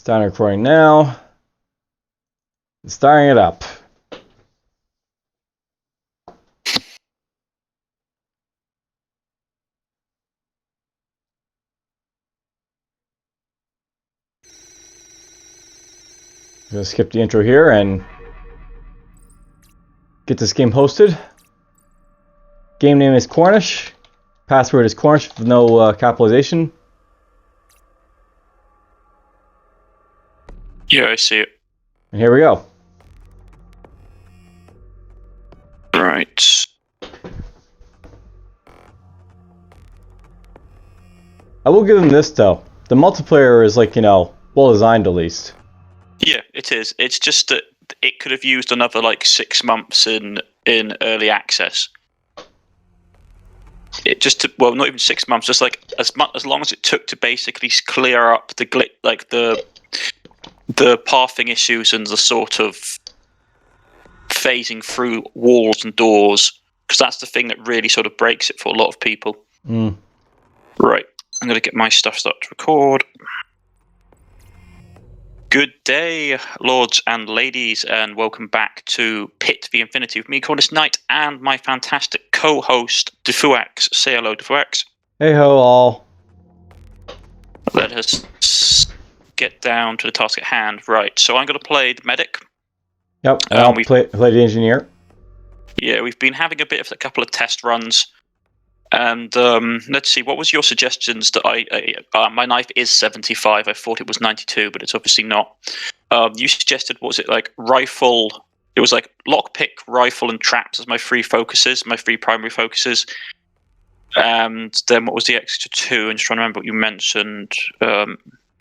Starting recording now. Starting it up. I'm gonna skip the intro here and get this game hosted. Game name is Cornish. Password is Cornish with no capitalization. Yeah, I see it. And here we go. Right. I will give them this though. The multiplayer is like, well designed at least. Yeah, it is. It's just that it could have used another 6 months in early access. It just took, well, not even 6 months, just as long as it took to basically clear up the the pathing issues and the sort of phasing through walls and doors, because that's the thing that really sort of breaks it for a lot of people. Right, I'm going to get my stuff started to record. Good day, lords and ladies, and welcome back to Pit the Infinity with me, Cornish Knight, and my fantastic co-host, DFuxa. Say hello, DFuxa. Hey ho all. Let us get down to the task at hand. Right, so I'm going to play the medic. Yep, and I'll play the engineer. Yeah, we've been having a couple of test runs. And let's see, what was your suggestions? That my knife is 75. I thought it was 92, but it's obviously not. You suggested, what was it, rifle? It was lockpick, rifle, and traps as my three primary focuses. And then what was the extra two? I'm just trying to remember what you mentioned.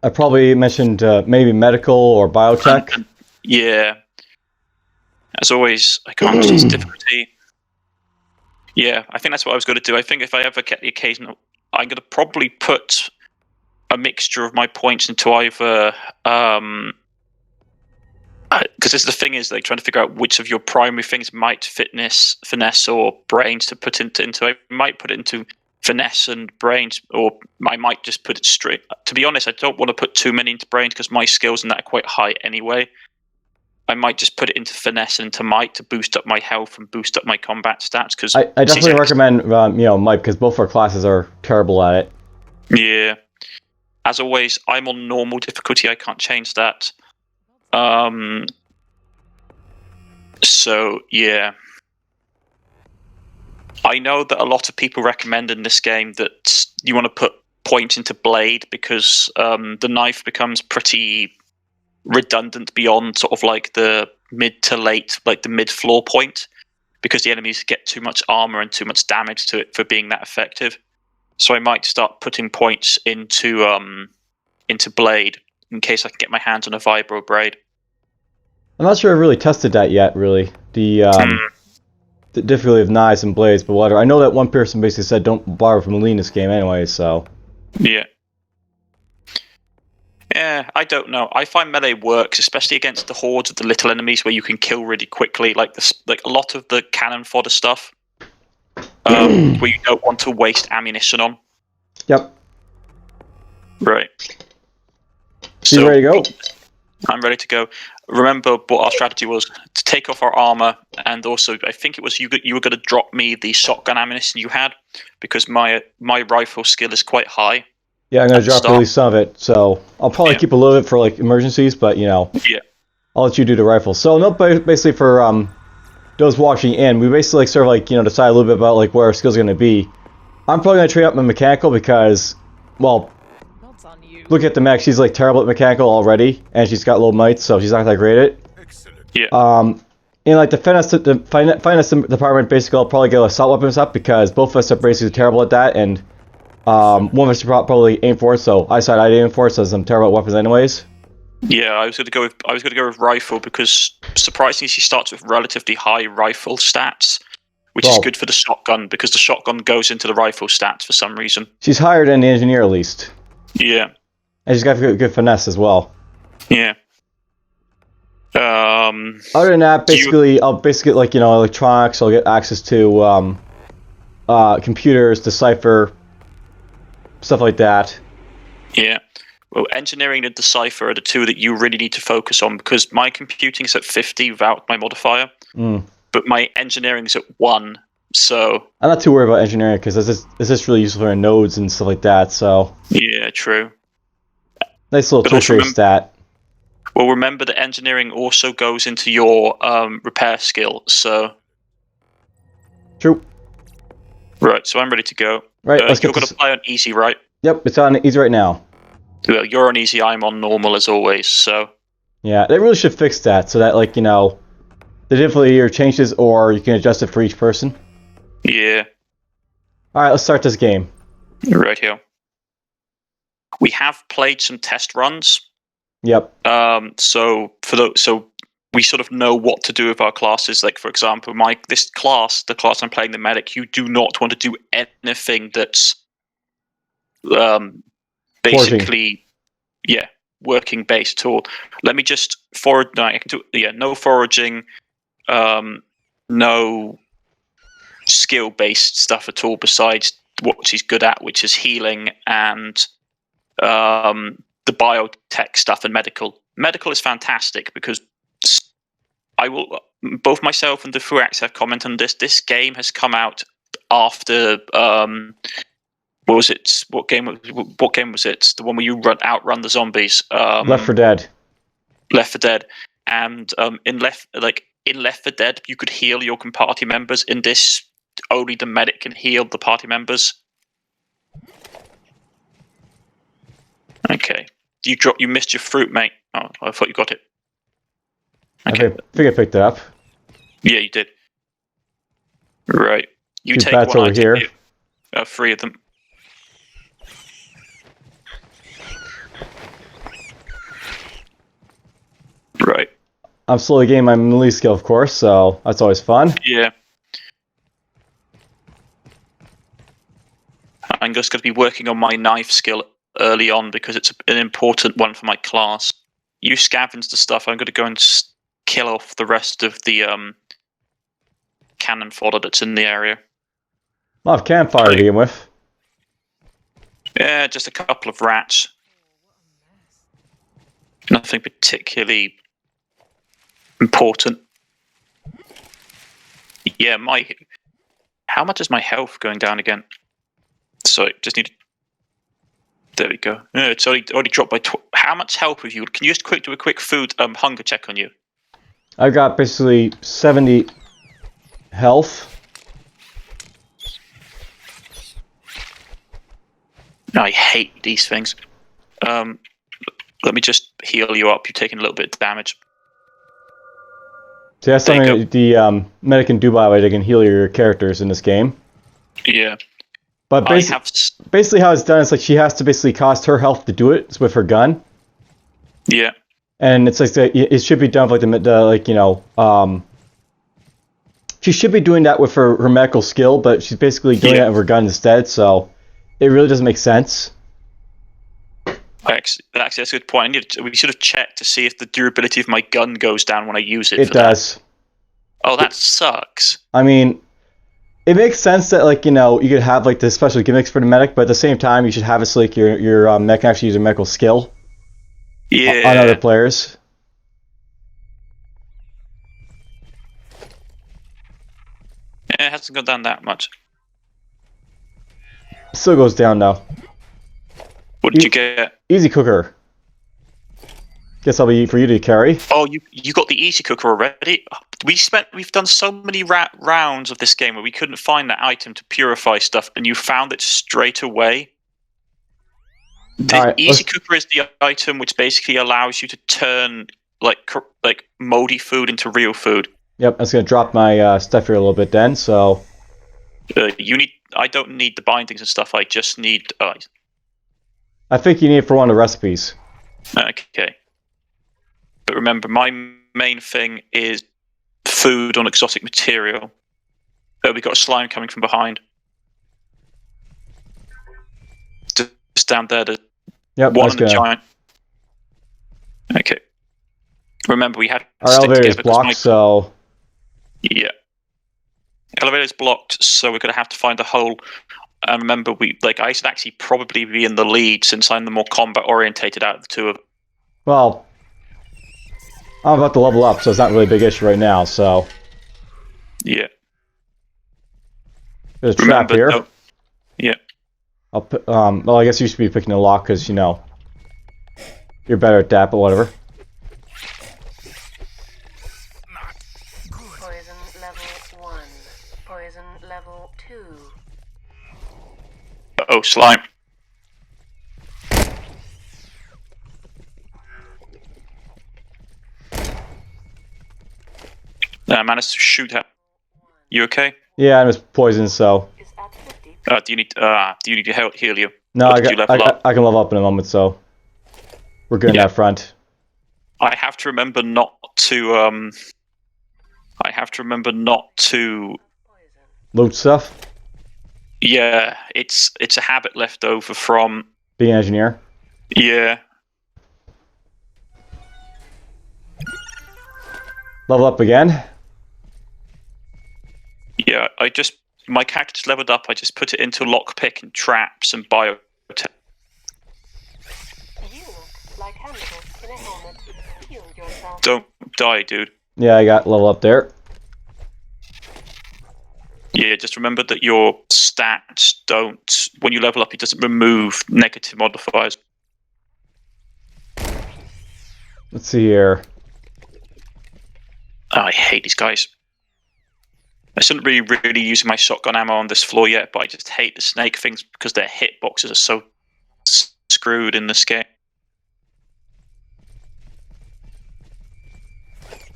I probably mentioned maybe medical or biotech. Yeah. As always, I can't choose difficulty. Yeah, I think that's what I was going to do. I think if I ever get the occasion, I'm going to probably put a mixture of my points into either, because the thing is, trying to figure out which of your primary things might finesse, or brains to put into. I might put it into finesse and brains, or I might just put it straight. To be honest, I don't want to put too many into brains because my skills in that are quite high anyway. I might just put it into finesse and into might to boost up my health and boost up my combat stats. Because I definitely recommend might, because both our classes are terrible at it. Yeah. As always, I'm on normal difficulty. I can't change that. So yeah, I know that a lot of people recommend in this game that you want to put points into blade because the knife becomes pretty redundant beyond sort of the mid to late, the mid floor point, because the enemies get too much armor and too much damage to it for being that effective. So I might start putting points into blade in case I can get my hands on a vibro braid. I'm not sure I've really tested that yet, really. The difficulty of knives and blades, but whatever. I know that one person basically said don't borrow from Lee in this game anyway, so... Yeah. Yeah, I don't know. I find melee works, especially against the hordes of the little enemies where you can kill really quickly, a lot of the cannon fodder stuff, where you don't want to waste ammunition on. Yep. Right. So you ready to go? I'm ready to go. Remember what our strategy was: to take off our armor, and also I think it was you were going to drop me the shotgun ammunition you had, because my rifle skill is quite high. Yeah, I'm going to drop at least some of it, so I'll probably keep a little bit for emergencies, but Yeah. I'll let you do the rifle. So no, basically for those watching in, we basically sort of decide a little bit about where our skills are going to be. I'm probably going to train up my mechanical because, well, look at the mech, she's terrible at mechanical already, and she's got low might, so she's not that great at it. Excellent. Yeah. In the finance department, basically I'll probably get assault weapons up because both of us are basically terrible at that, and one of us should probably aim for it, so I decided I'd aim for it since I'm terrible at weapons anyways. Yeah, I was going to go with rifle because surprisingly she starts with relatively high rifle stats, which is good for the shotgun because the shotgun goes into the rifle stats for some reason. She's higher than the engineer at least. Yeah. And she's got good finesse as well. Yeah. Other than that, basically, I'll electronics. I'll get access to computers, decipher, stuff like that. Yeah. Well, engineering and decipher are the two that you really need to focus on, because my computing is at 50 without my modifier, but my engineering is at 1. So I'm not too worried about engineering because it's just really useful for nodes and stuff like that. So yeah, true. Nice little tertiary stat. Well, remember that engineering also goes into your repair skill. So true. Right, so I'm ready to go. Right, let's you're going to play on easy, right? Yep, it's on easy right now. Well, you're on easy, I'm on normal as always, so... Yeah, they really should fix that, so that, like, you know, the difficulty either changes or you can adjust it for each person. Yeah. Alright, let's start this game. Right here. We have played some test runs. Yep. So we sort of know what to do with our classes. Like, for example, the class I'm playing, the medic, you do not want to do anything that's basically, working based at all. Let me just forward. No, I can do. Yeah, no foraging, no skill based stuff at all. Besides what she's good at, which is healing and the biotech stuff and medical. Medical is fantastic because both myself and DFuxa have commented on this. This game has come out after. What was it? What game was it? The one where you outrun the zombies. Left 4 Dead. Left 4 Dead, and in Left 4 Dead, you could heal your party members. In this, only the medic can heal the party members. Okay, you missed your fruit, mate. Oh, I thought you got it. Okay. I think I picked it up. Yeah, you did. Right, you Two take bats one. over here. 3 of them. Right. I'm slowly gaining my melee skill, of course, so that's always fun. Yeah. I'm just going to be working on my knife skill early on because it's an important one for my class. You scavenge the stuff. I'm going to go and kill off the rest of the cannon fodder that's in the area. I'll have campfire to begin with. Yeah, just a couple of rats. Nothing particularly important. Yeah, how much is my health going down again? Sorry, just need. There we go. It's already dropped by. How much health have you? Can you just do a quick food hunger check on you? I've got basically 70 health. I hate these things. Let me just heal you up. You're taking a little bit of damage. So that's something that the medic can do, by the way. They can heal your characters in this game. Yeah. But basically how it's done is like she has to basically cost her health to do it with her gun. Yeah. And it's like it should be done with like she should be doing that with her medical skill, but she's basically doing it with her gun instead, so it really doesn't make sense. Actually, that's a good point. We should have checked to see if the durability of my gun goes down when I use it. It does. Oh, that sucks. I mean, it makes sense that, like, you know, you could have like the special gimmicks for the medic, but at the same time, you should have it so like your mech can actually use a medical skill. Yeah. On other players. Yeah, it hasn't gone down that much. Still goes down though. What did you get? Easy cooker. Guess I'll be for you to carry. Oh, you got the easy cooker already? We've done so many rounds of this game where we couldn't find that item to purify stuff, and you found it straight away. The easy cooker is the item which basically allows you to turn like moldy food into real food. Yep, I was gonna drop my stuff here a little bit then. So I don't need the bindings and stuff. I just need. I think you need it for one of the recipes. Okay. But remember, my main thing is food on exotic material. We got a slime coming from behind. Just down there. Yep, one and a giant. Okay. Remember, we had our elevator is blocked, so yeah. Elevator is blocked, so we're going to have to find a hole. And remember, I should actually probably be in the lead since I'm the more combat orientated out of the two of them. Well, I'm about to level up, so it's not really a big issue right now. So yeah, there's a trap here. Yeah. I'll put, well, I guess you should be picking the lock because you know you're better at that, but whatever. Poison level 1. Poison level 2. Oh, slime. I managed to shoot her. You okay? Yeah, I was poisoned, so. Do you need to heal you? No, I can level up in a moment, so we're good on that front. I have to remember not to. Loot stuff. Yeah, it's a habit left over from being an engineer. Yeah. Level up again. Yeah, my character's leveled up. I just put it into lockpick and traps and biotech. You look like Hannibal in a helmet. Heal yourself. Don't die, dude. Yeah, I got level up there. Yeah, just remember that your stats don't. When you level up, it doesn't remove negative modifiers. Let's see here. Oh, I hate these guys. I shouldn't be really using my shotgun ammo on this floor yet, but I just hate the snake things because their hitboxes are so screwed in this game.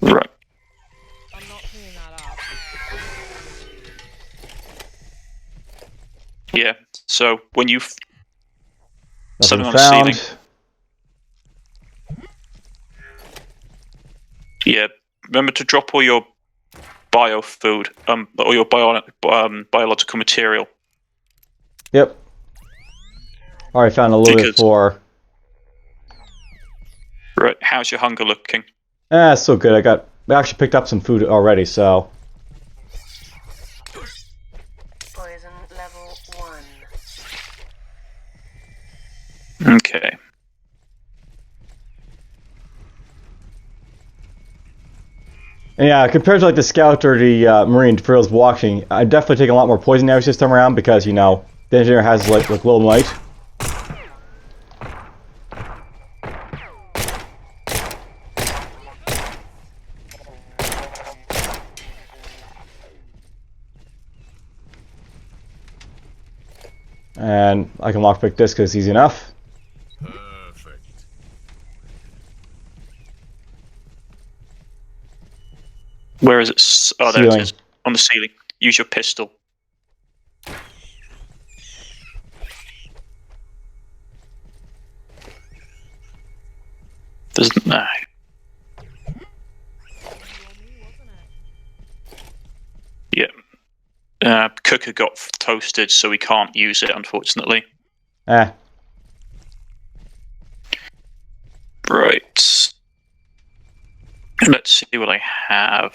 Right. I'm not cleaning that up. Yeah, so when you Nothing something on found. the ceiling. Yeah, remember to drop all your bio food, or your biological material. Yep. Alright, found a little bit for. Right, how's your hunger looking? It's so good. I actually picked up some food already, so. Poison level 1. Okay. And yeah, compared to like the scout or the marine for those watching, I'm definitely taking a lot more poison damage this time around because, you know, the engineer has like low light. And I can lockpick this because it's easy enough. Perfect. Where is it? Oh, there Ceiling. it is. On the ceiling. Use your pistol. Doesn't no. Yeah. Cooker got toasted, so we can't use it, unfortunately. Right. Let's see what I have.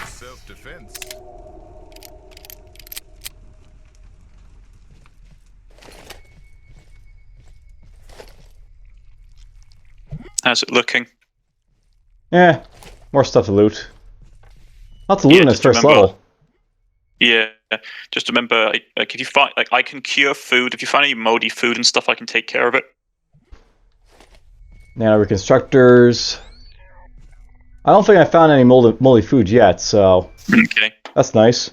Self-defense. How's it looking? Yeah, more stuff to loot. Lots of loot in this first level. Yeah, just remember, like if you find, like I can cure food. If you find any moldy food and stuff, I can take care of it. Now reconstructors. I don't think I found any moldy food yet, so okay, that's nice.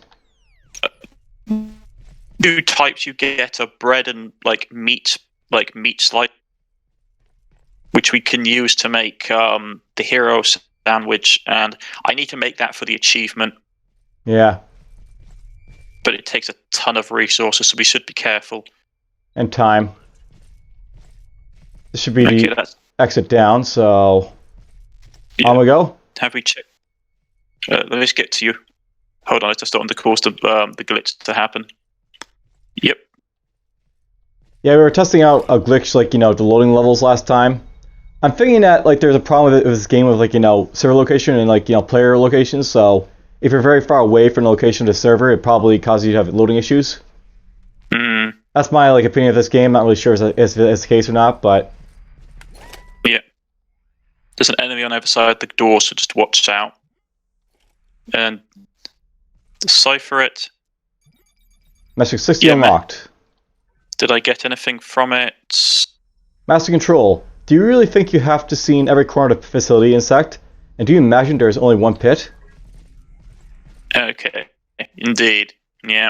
Two types you get are bread and meat slice, which we can use to make the hero sandwich, and I need to make that for the achievement. Yeah. But it takes a ton of resources, so we should be careful. And time. This should be the exit down, so yeah. On we go. Have we checked? Let me just get to you. Hold on, I just don't want to cause the glitch to happen. Yep. Yeah, we were testing out a glitch like, you know, the loading levels last time. I'm thinking that like there's a problem with this game with like server location and like player locations. So if you're very far away from the location of the server, it probably causes you to have loading issues. Mm. That's my like opinion of this game. Not really sure if it's the case or not, but yeah, there's an enemy on either side of the door, so just watch out and decipher it. Master 60 unlocked. Did I get anything from it? Master Control. Do you really think you have to see in every corner of the facility insect? And do you imagine there's only one pit? Okay, indeed. Yeah.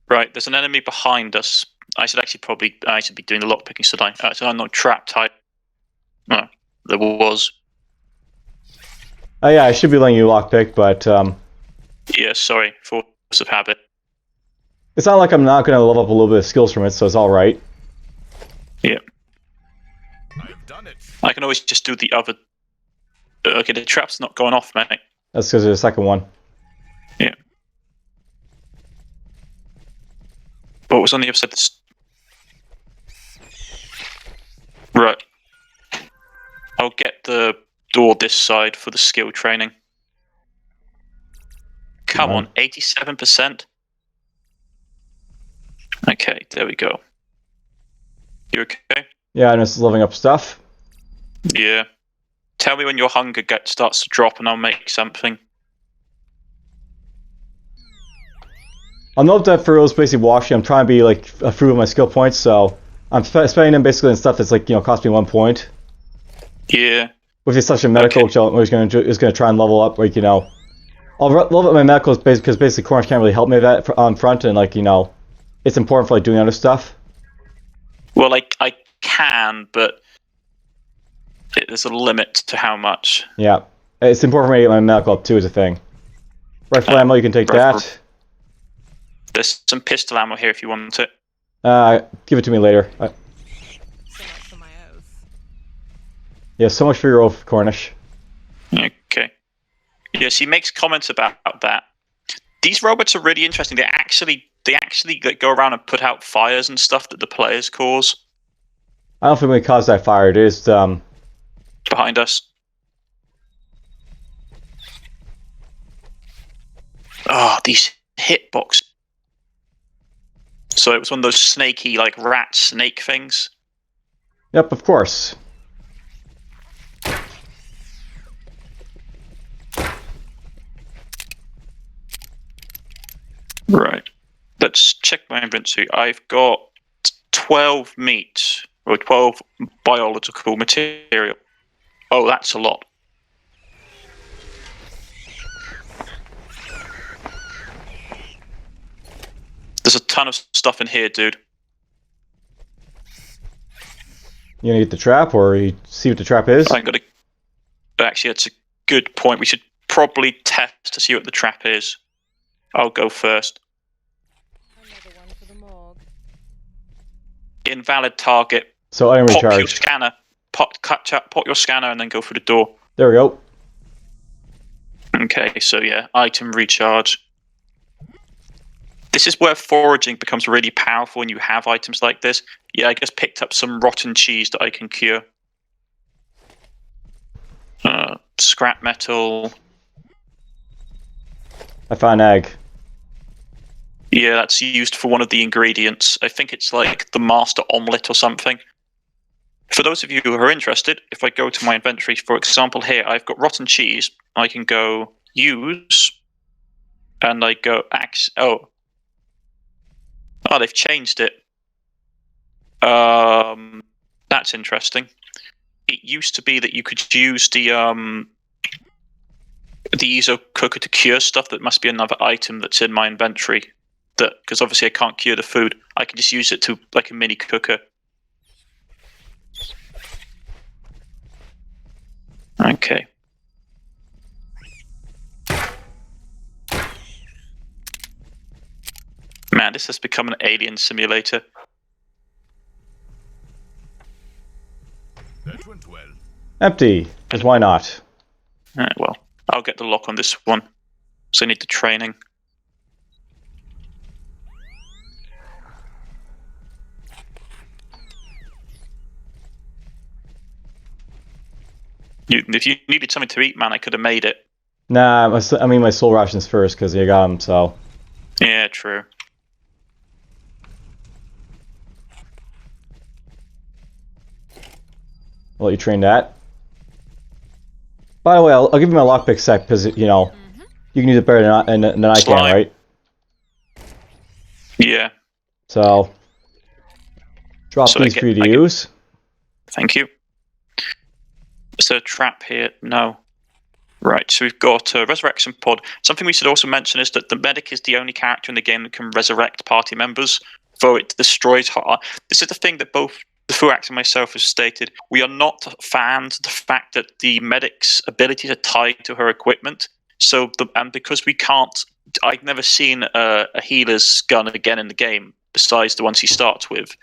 Right, there's an enemy behind us. I should be doing the lockpicking, should I? So I'm not trap type. Oh, there was. Oh yeah, I should be letting you lockpick, but yeah, sorry, force of habit. It's not like I'm not going to level up a little bit of skills from it, so it's alright. Yeah. I've done it. I can always just do the other... Okay, the trap's not going off, mate. That's because of the second one. Yeah. What was on the other side? Right. I'll get the door this side for the skill training. Come on, 87%? Okay, there we go. You okay? Yeah, I'm just leveling up stuff. Yeah. Tell me when your hunger starts to drop and I'll make something. I'll note that for those basically watching, I'm trying to be like a fruit of my skill points, so I'm spending them basically on stuff that's like cost me 1 point. Yeah. With such a medical, which is going to try and level up, like I'll level up my medical because basically Cornish can't really help me with that on front, and like it's important for like doing other stuff. Well, I can, but there's a limit to how much. Yeah, it's important for me to get my medical up too, is a thing. Rifle ammo, you can take that. There's some pistol ammo here if you want it. Give it to me later. So much for my oath. Yeah, so much for your oath, Cornish. Okay. Yes, he makes comments about that. These robots are really interesting. They actually like, go around and put out fires and stuff that the players cause. I don't think we caused that fire. It is behind us. Oh, these hitbox. So it was one of those snaky, like rat snake things. Yep, of course. Right. Let's check my inventory. I've got 12 meat, or 12 biological material. Oh, that's a lot. There's a ton of stuff in here, dude. You gonna get the trap, or you see what the trap is? I'm gonna... Actually, that's a good point. We should probably test to see what the trap is. I'll go first. Another one for the morgue. Invalid target. So I am Pop recharged. your scanner. Pop your scanner and then go through the door. There we go. Okay, so yeah, item recharge. This is where foraging becomes really powerful when you have items like this. Yeah, I just picked up some rotten cheese that I can cure. Scrap metal. I found an egg. Yeah, that's used for one of the ingredients. I think it's like the master omelette or something. For those of you who are interested, if I go to my inventory, for example, here, I've got rotten cheese. I can go use, and I go oh, they've changed it. That's interesting. It used to be that you could use the Ezo cooker to cure stuff. That must be another item that's in my inventory. That because obviously I can't cure the food. I can just use it to like a mini cooker. Okay. Man, this has become an alien simulator. That went well. Empty. Because why not? Well, I'll get the lock on this one. So I need the training. If you needed something to eat, man, I could have made it. Nah, I mean my soul rations first, because you got them, so... Yeah, true. I'll let you train that. By the way, I'll give you my lockpick sec, because, you know, you can use it better than I can, right? Yeah. So... Drop these for you to use. Thank you. Is there a trap here? No. Right, so we've got a resurrection pod. Something we should also mention is that the medic is the only character in the game that can resurrect party members, though it destroys her. This is the thing that both the Fuax and myself have stated. We are not fans of the fact that the medic's abilities are tied to her equipment. So, and because we can't, I've never seen a healer's gun again in the game besides the ones he starts with.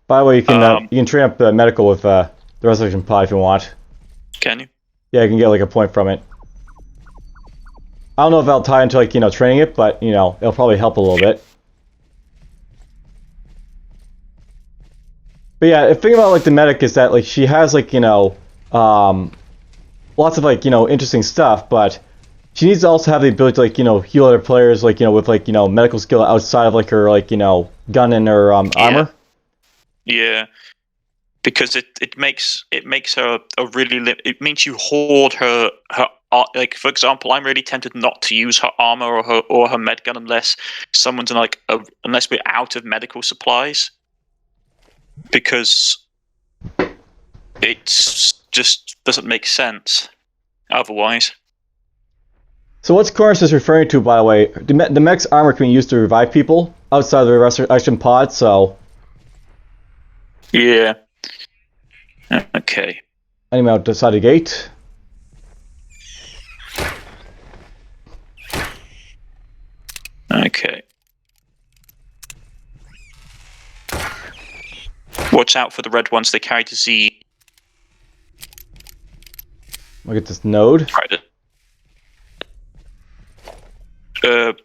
By the way, you can train up the medical with the resurrection pod if you want. Can you? Yeah, you can get like a point from it. I don't know if I'll tie into like, you know, training it, but, you know, it'll probably help a little bit. But yeah, the thing about like the medic is that like she has like, you know, lots of like, you know, interesting stuff, but she needs to also have the ability to like, you know, heal other players like, you know, with like, you know, medical skill outside of like her like, you know, gun and her armor. Yeah. Because it makes her a really it means you hoard her like, for example, I'm really tempted not to use her armor or her med gun unless someone's in like unless we're out of medical supplies, because it's just doesn't make sense otherwise. So what's Cornish is referring to, by the way? The mech's armor can be used to revive people outside of the resurrection pod. So yeah. Okay. Anyway, outside the gate. Okay. Watch out for the red ones. They carry disease. Look at this node. Right.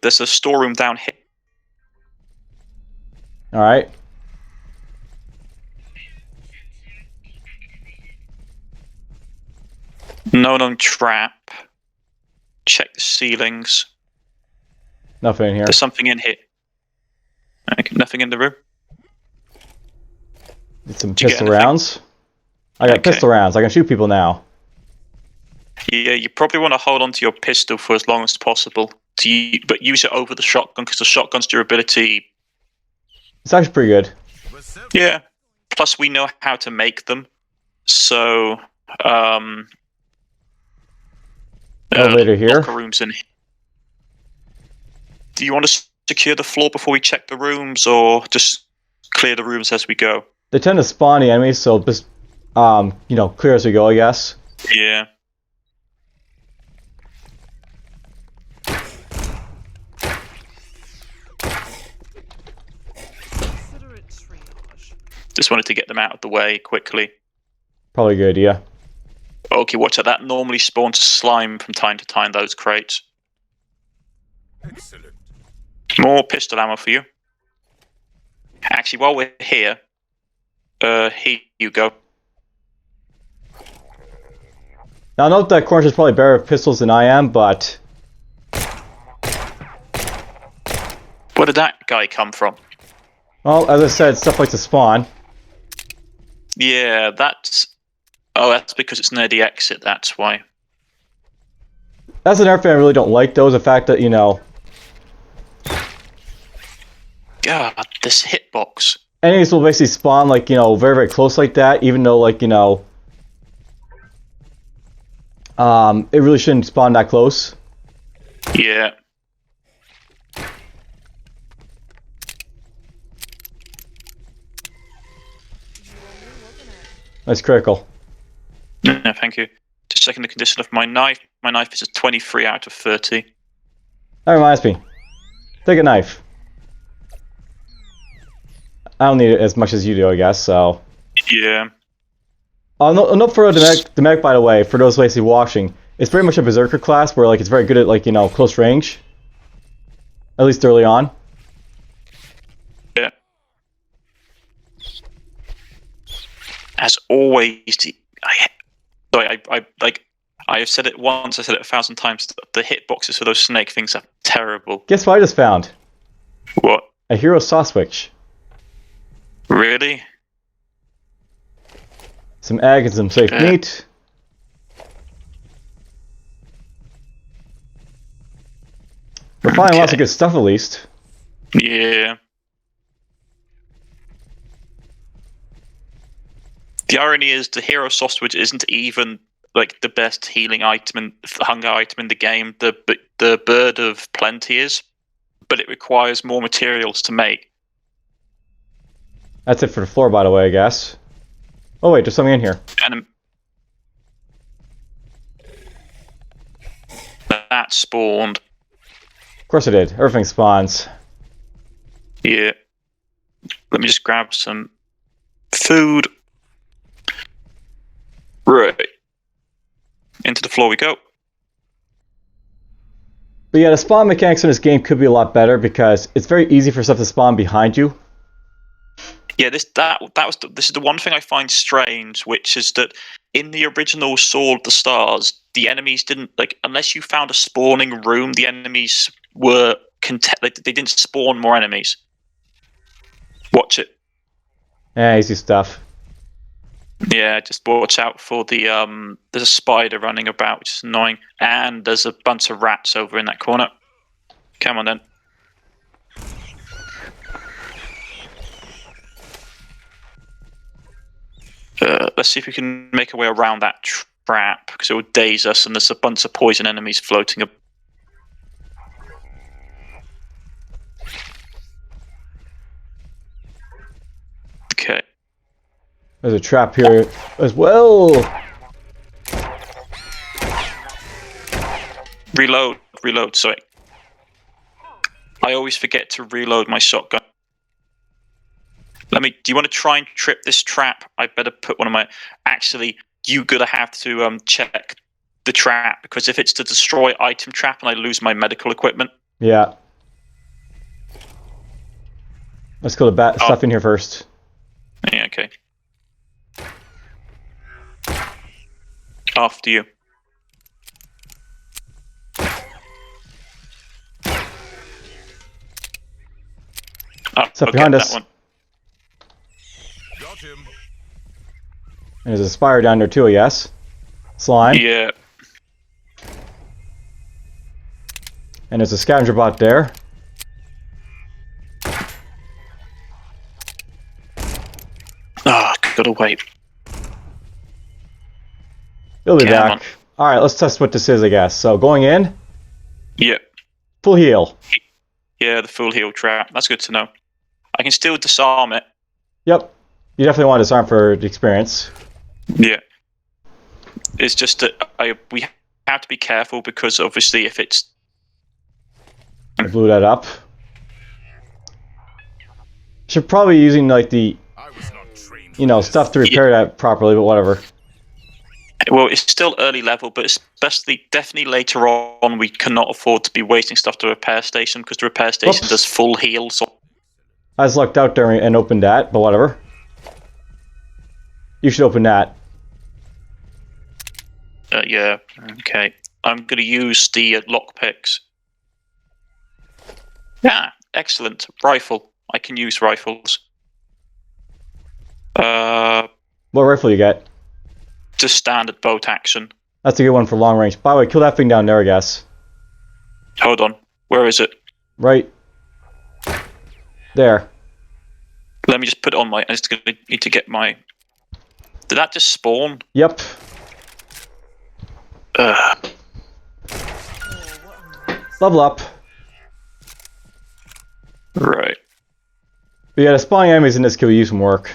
There's a storeroom down here. All right. No known trap. Check the ceilings. Nothing in here. There's something in here. Okay, nothing in the room. Need some pistol rounds. I got pistol rounds. I can shoot people now. Yeah, you probably want to hold on to your pistol for as long as possible. But use it over the shotgun, because the shotgun's durability... It's actually pretty good. Yeah. Plus, we know how to make them. So... Elevator here. Locker rooms in. Do you want to secure the floor before we check the rooms, or just clear the rooms as we go? They tend to spawn the enemies, so just you know, clear as we go, I guess. Yeah. Just wanted to get them out of the way quickly. Probably a good idea. Okay, watch out. That normally spawns slime from time to time, those crates. Excellent. More pistol ammo for you. Actually, while we're here, here you go. Now, note that Cornish is probably better with pistols than I am, but... Where did that guy come from? Well, as I said, stuff likes to spawn. Yeah, that's... Oh, that's because it's near the exit, that's why. That's another thing I really don't like, though, is the fact that, you know... God, this hitbox. Enemies will basically spawn, like, you know, very, very close like that, even though, like, you know... it really shouldn't spawn that close. Yeah. That's critical. No, thank you. Just checking the condition of my knife. My knife is a 23 out of 30. That reminds me. Take a knife. I don't need it as much as you do, I guess, so... Yeah. Note for the mech, by the way, for those basically watching, it's very much a berserker class where, like, it's very good at, like, you know, close range. At least early on. Yeah. As always, I like I have said it once, I said it 1,000 times. The hitboxes for those snake things are terrible. Guess what I just found? What? A hero saw switch. Really? Some egg and some safe meat. We're finding lots of good stuff, at least. Yeah. The irony is the hero sausage isn't even like the best healing item and hunger item in the game. The bird of plenty is, but it requires more materials to make. That's it for the floor, by the way, I guess. Oh wait, there's something in here. And that spawned. Of course it did. Everything spawns. Yeah. Let me just grab some food. Right. Into the floor we go. But yeah, the spawn mechanics in this game could be a lot better because it's very easy for stuff to spawn behind you. Yeah, this is the one thing I find strange, which is that in the original Sword of the Stars, the enemies didn't unless you found a spawning room, the enemies were they didn't spawn more enemies. Watch it. Yeah, easy stuff. Yeah, just watch out for the there's a spider running about, which is annoying, and there's a bunch of rats over in that corner. Come on then. Let's see if we can make our way around that trap, because it will daze us, and there's a bunch of poison enemies floating up. Okay. There's a trap here as well. Reload, sorry. I always forget to reload my shotgun. Do you want to try and trip this trap? I better put one of my... Actually, you're going to have to check the trap, because if it's to destroy item trap and I lose my medical equipment... Yeah. Let's go to stuff in here first. Yeah, okay. After you. Stuff behind us. That one. Got him. And there's a spire down there too, I guess. Slime. Yeah. And there's a scavenger bot there. Gotta wait. He'll be back. Alright, let's test what this is, I guess. So, going in. Yeah. Full heal. Yeah, the full heal trap. That's good to know. I can still disarm it. Yep. You definitely want to disarm for the experience. Yeah. It's just that we have to be careful, because obviously if it's... I blew that up. Should probably be using like the... stuff to repair that properly, but whatever. Well, it's still early level, but definitely later on, we cannot afford to be wasting stuff to the repair station, because the repair station does full heal. So I just lucked out there and opened that, but whatever. You should open that. Yeah, okay. I'm going to use the lockpicks. Yeah, excellent. Rifle. I can use rifles. What rifle you get? Just standard bolt action. That's a good one for long range. By the way, kill that thing down there, I guess. Hold on. Where is it? Right there. Let me just put it on my... I just need to get my... Did that just spawn? Yep. Level up. Right. But yeah, the spawning enemies in this could use some work.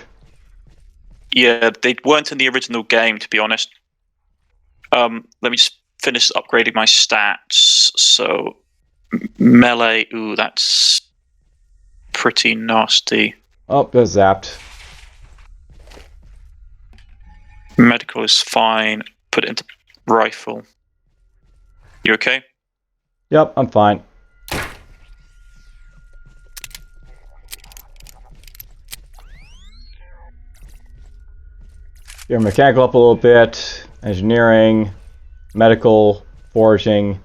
Yeah, they weren't in the original game, to be honest. Let me just finish upgrading my stats. So, melee, ooh, that's pretty nasty. Oh, that's zapped. Medical is fine. Put it into rifle. You okay? Yep, I'm fine. Your mechanical up a little bit. Engineering. medical, foraging.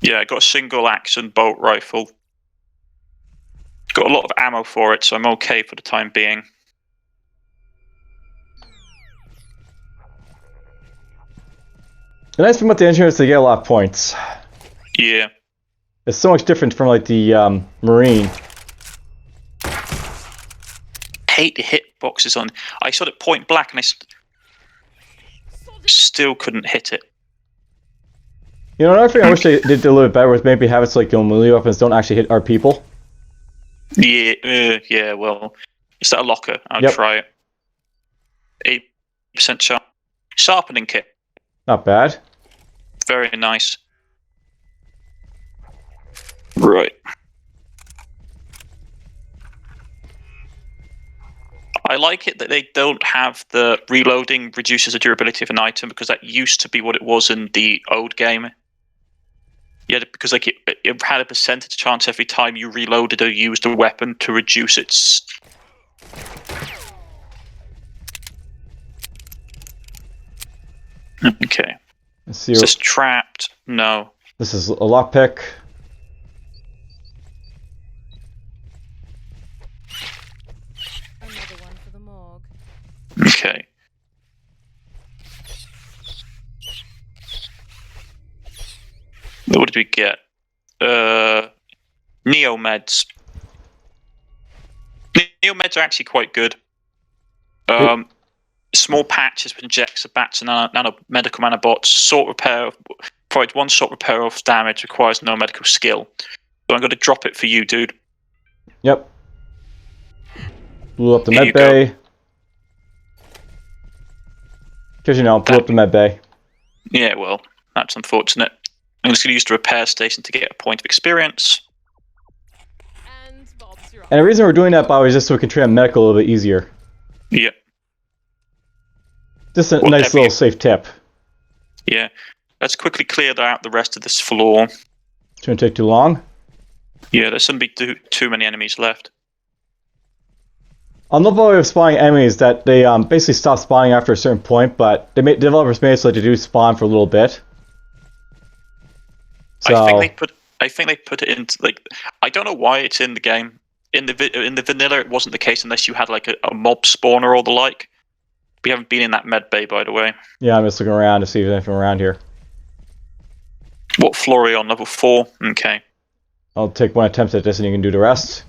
Yeah, I got a single action bolt rifle. Got a lot of ammo for it, so I'm okay for the time being. The nice thing about the engine is they get a lot of points. Yeah. It's so much different from like the Marine. Hate the hitboxes on. I saw it point blank and I still couldn't hit it. You know, another thing I wish they did a little bit better was maybe have it so like melee weapons don't actually hit our people. Yeah, yeah. Well, is that a locker? I'll try it. 8% sharpening kit. Not bad. Very nice. Right. I like it that they don't have the reloading reduces the durability of an item, because that used to be what it was in the old game. Yeah, because like it had a percentage chance every time you reloaded or used a weapon to reduce its. Okay. Let's see. Is this trapped? No. This is a lockpick. Another one for the morgue. Okay. What did we get? Neomeds. Neomeds are actually quite good. Small patches with injects of bats and nano medical nanobots. Sort repair. Provides one shot repair off damage. Requires no medical skill. So I'm going to drop it for you, dude. Yep. Blew up the Here med you bay. Because, you know, blew up the med bay. Yeah, well, that's unfortunate. I'm just going to use the repair station to get a point of experience. And Bob's your And the reason we're doing that, by the way, is just so we can train medical a little bit easier. Yeah. Just a nice little safe tip. Yeah. Let's quickly clear out the rest of this floor. Shouldn't take too long. Yeah, there shouldn't be too many enemies left. Another way of spawning enemies that they basically stop spawning after a certain point, but developers made it so they do spawn for a little bit. So, I think they put it into like, I don't know why it's in the game. In the vanilla, it wasn't the case unless you had like a mob spawner or the like. We haven't been in that med bay, by the way. Yeah, I'm just looking around to see if there's anything around here. What floor are you on? Level 4? Okay. I'll take one attempt at this and you can do the rest.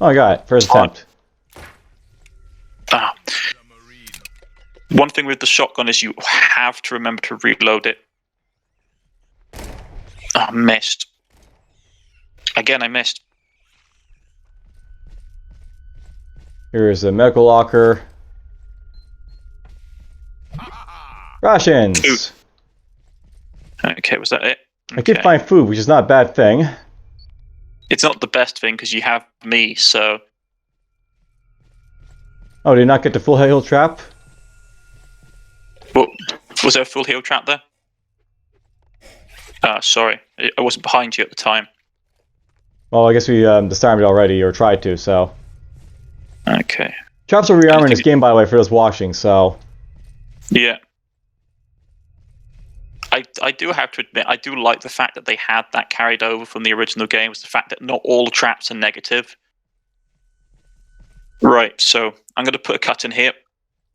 Oh, I got it. First attempt. Ah. One thing with the shotgun is you have to remember to reload it. Oh, missed. Again, I missed. Here is the medical locker. Rations! Ooh. Okay, was that it? Okay. I keep finding food, which is not a bad thing. It's not the best thing because you have me, so... Oh, did you not get the full heal trap? Well, was there a full heal trap there? Sorry. I wasn't behind you at the time. Well, I guess we disarmed it already, or tried to, so... Okay. Traps are rearming in this game, by the way, for those watching, so... Yeah. I do have to admit, I do like the fact that they had that carried over from the original games, the fact that not all the traps are negative. Right, so I'm going to put a cut in here.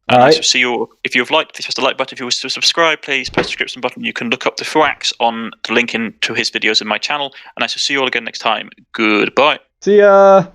And All right. I shall see you, if you've liked, press the like button. If you wish to subscribe, please press the subscription button. You can look up DFuxa on the link to his videos in my channel. And I shall see you all again next time. Goodbye. See ya!